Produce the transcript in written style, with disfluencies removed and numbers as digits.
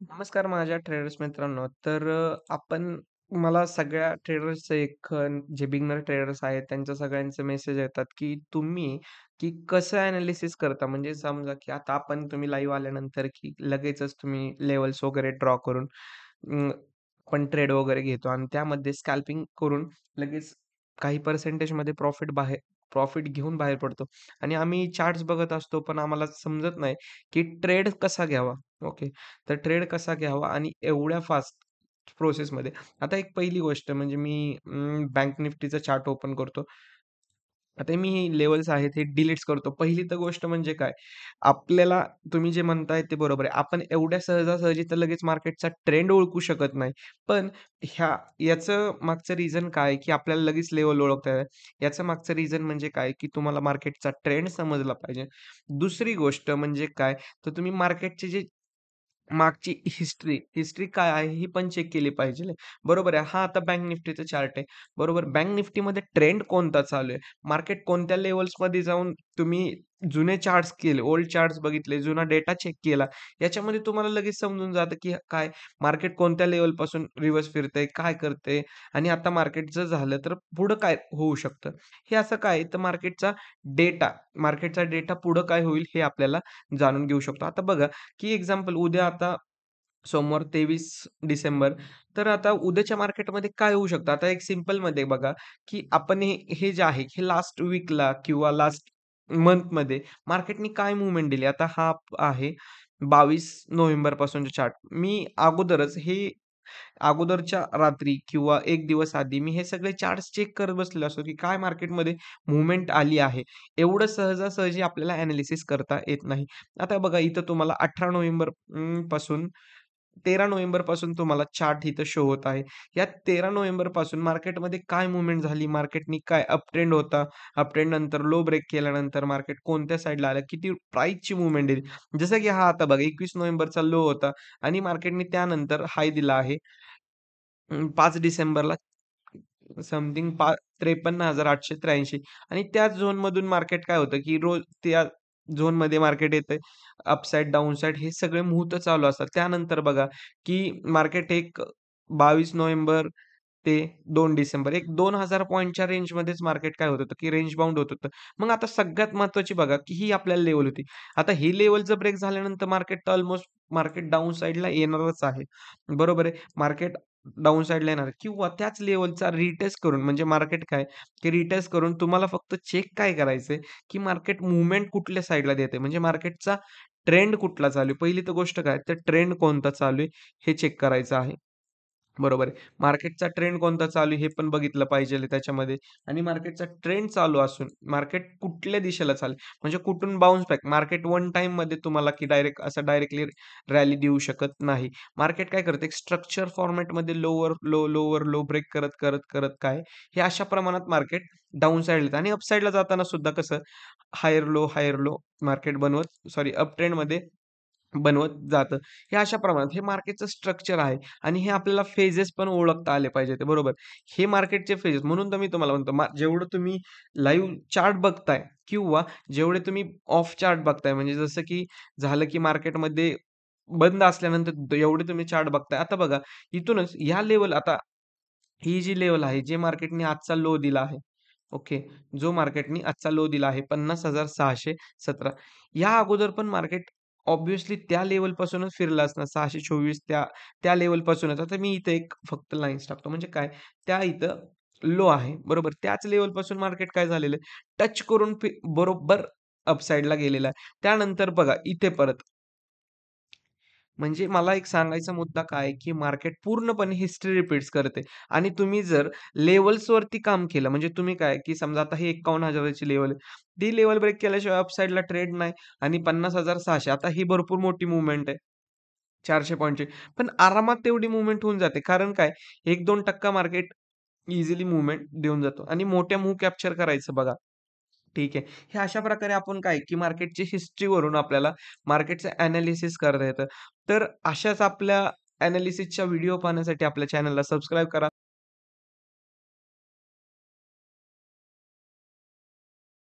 नमस्कार माझ्या ट्रेडर्स मित्रांनो. आपण मला सगळ्या ट्रेडर्सचं जे बिगिनर ट्रेडर्स आहेत त्यांच्या सगळ्यांचे मेसेज येतात, की कसं एनालिसिस करता? म्हणजे समजा की आता तुम्ही लाईव्ह आल्यानंतर की लगेचच तुम्ही लेव्हल्स वगैरे ड्रॉ करून अं, आपण ट्रेड वगैरे घेतो आणि त्यामध्ये स्कॅल्पिंग करून लगेच काही पर्सेंटेजमध्ये प्रॉफिट घेऊन बाहेर पडतो आणि आम्ही चार्ट्स बघत असतो, पण आम्हाला समजत नाही की ट्रेड कसा घ्यावा? ओके. तर ट्रेड कसा घ्यावा आणि एवढ्या फास्ट प्रोसेसमध्ये. आता एक पहिली गोष्ट म्हणजे मी बँक निफ्टीचा चार्ट ओपन करतो. आता मी लेव्हल्स आहेत हे डिलीट्स करतो. पहिली तर गोष्ट म्हणजे काय, आपल्याला तुम्ही जे म्हणताय ते बरोबर आहे. आपण एवढ्या सहजासहजी तर लगेच मार्केटचा ट्रेंड ओळखू शकत नाही. पण याचं मागचं रिझन काय, की आपल्याला लगेच लेव्हल ओळखता येतात. याचं मागचं रिझन म्हणजे काय, की तुम्हाला मार्केटचा ट्रेंड समजला पाहिजे. दुसरी गोष्ट म्हणजे काय, तर तुम्ही मार्केटचे जे मागची हिस्ट्री काय आहे ही पण चेक केली पाहिजे. बरोबर आहे. हा आता बँक निफ्टीचा चार्ट आहे. बरोबर. बँक निफ्टीमध्ये ट्रेंड कोणता चालू आहे? मार्केट कोणत्या लेव्हल्समध्ये जाऊन तुम्ही जुने चार्ट्स केले, ओल्ड चार्ट्स बघितले, जुना डेटा चेक केला. याच्यामध्ये तुम्हाला लगेच समजून जातं, की काय मार्केट कोणत्या लेव्हलपासून रिव्हर्स फिरतंय, काय करतंय आणि आता मार्केट जर झालं तर पुढं काय होऊ शकतं. हे असं काय तर डेटा मार्केटचा डेटा पुढं काय होईल हे आपल्याला जाणून घेऊ शकतो. आता बघा की एक्झाम्पल उद्या आता सोमवार 23 डिसेंबर. तर आता उद्याच्या मार्केटमध्ये काय होऊ शकतं? आता एक सिंपलमध्ये बघा, की आपण हे जे आहे, हे लास्ट वीकला किंवा लास्ट मंथमध्ये मार्केटनी काय मूव्हमेंट दिली. आता हा आहे 22 नोव्हेंबरपासूनचा चार्ट. मी अगोदरच्या रात्री किंवा 1 दिवस आधी मी हे सगळे चार्ट्स चेक करत बसलेलो असतो, की काय मार्केटमध्ये मूव्हमेंट आली आहे. एवढं सहजासहजी आपल्याला एनालिसिस करता येत नाही. आता बघा इथं तुम्हाला 18 नोव्हेंबर पासून 13 नोव्हेंबरपासून तुम्हाला चार्ट इथं शो होत आहे. या 13 नोव्हेंबरपासून मार्केटमध्ये काय मूव्हमेंट झाली, मार्केटनी काय अपट्रेंड होता, अपट्रेंड नंतर लो ब्रेक केल्यानंतर मार्केट कोणत्या साइडला आलं, किती प्राइसची मूव्हमेंट दिली. जसं की हा आता बघा 21 नोव्हेंबरचा लो होता आणि मार्केटने त्यानंतर हाय दिला आहे 5 डिसेंबरला समथिंग 53,883 आणि त्याच झोनमधून मार्केट काय होतं, की रोज त्या झोनमध्ये मार्केट येतंय. अपसाइड, डाउनसाइड हे सगळे मुहूर्त चालू असतात. त्यानंतर बघा, की मार्केट एक 22 नोव्हेंबर ते 2 डिसेंबर एक 2,000 पॉइंटच्या रेंजमध्येच मार्केट काय होत होतं, की रेंज बाउंड होत होतं. मग आता सगळ्यात महत्त्वाची बघा, की ही आपल्याला लेव्हल होती. आता ही लेव्हल जर ब्रेक झाल्यानंतर मार्केट डाउन साइडला येणारच आहे. बरोबर आहे. मार्केट डाउन साइडला येणार किंवा त्याच लेव्हलचा रिटेस्ट करून म्हणजे मार्केट काय, की रिटेस्ट करून तुम्हाला फक्त चेक काय करायचंय, की मार्केट मूव्हमेंट कुठल्या साइडला देते म्हणजे मार्केटचा ट्रेंड कुठला चालू आहे. पहिली तर गोष्ट काय, तर ट्रेंड कोणता चालू आहे हे चेक करायचं आहे. बरोबर आहे. मार्केटचा ट्रेंड कोणता चालू आहे हे पण बघितलं पाहिजेल त्याच्यामध्ये आणि मार्केटचा ट्रेंड चालू असून मार्केट कुठल्या दिशेला चाललं म्हणजे कुठून बाउन्स बॅक मार्केट वन टाईममध्ये तुम्हाला की डायरेक्टली रॅली देऊ शकत नाही. मार्केट काय करते एक स्ट्रक्चर फॉर्मॅटमध्ये लोवर लो ब्रेक करत काय हे अशा प्रमाणात मार्केट डाउन साइडला येतं आणि अप साइडला जाताना सुद्धा कसं हायर लो मार्केट अप ट्रेंडमध्ये बनवत जातं. हे अशा प्रमाणात हे मार्केटचं स्ट्रक्चर आहे आणि हे आपल्याला फेजेस पण ओळखता आले पाहिजेत, बरोबर. हे मार्केटचे फेजेस म्हणून तर मी तुम्हाला म्हणतो जेवढं तुम्ही लाईव्ह चार्ट बघताय किंवा जेवढे तुम्ही ऑफ चार्ट बघताय म्हणजे जसं की झालं की मार्केटमध्ये बंद असल्यानंतर एवढे तुम्ही चार्ट बघताय. आता बघा इथूनच ह्या लेव्हल आता ही जी लेव्हल आहे, जे मार्केटने आजचा लो दिला आहे. ओके. जो मार्केटनी आजचा लो दिला आहे 50,617. या अगोदर पण मार्केट ऑब्व्हियसली त्या लेव्हलपासूनच फिरलं असणार 624 त्या त्या लेव्हलपासूनच. आता मी इथे एक फक्त लाईन्स टाकतो. म्हणजे काय त्या इथं लो आहे. बरोबर. त्याच लेव्हलपासून मार्केट काय झालेलं आहे, टच करून बरोबर अप साइडला गेलेलं आहे. त्यानंतर बघा इथे परत म्हणजे मला एक सांगायचा मुद्दा काय आहे, की मार्केट पूर्णपणे हिस्ट्री रिपीट्स करते आणि तुम्ही जर लेव्हल्सवरती काम केलं, म्हणजे तुम्ही काय, की समजा आता ही 51,000 ची लेव्हल आहे. ती लेव्हल ब्रेक केल्याशिवाय अपसाइडला ट्रेड नाही आणि 50,600 आता ही भरपूर मोठी मूव्हमेंट आहे. 400 पॉइंटची. पण आरामात तेवढी मूव्हमेंट होऊन जाते. कारण काय 1-2% मार्केट इझिली मूव्हमेंट देऊन जातो आणि मोठ्या मूव्ह कॅप्चर करायचं बघा. ठीक आहे. हे अशा प्रकारे आपण काय, की मार्केटची हिस्ट्रीवरून आपल्याला मार्केटचं एनालिसिस करता येतं. तर अशाच आपल्या एनालिसिसच्या व्हिडिओ पाहण्यासाठी आपल्या चॅनलला सबस्क्राईब करा.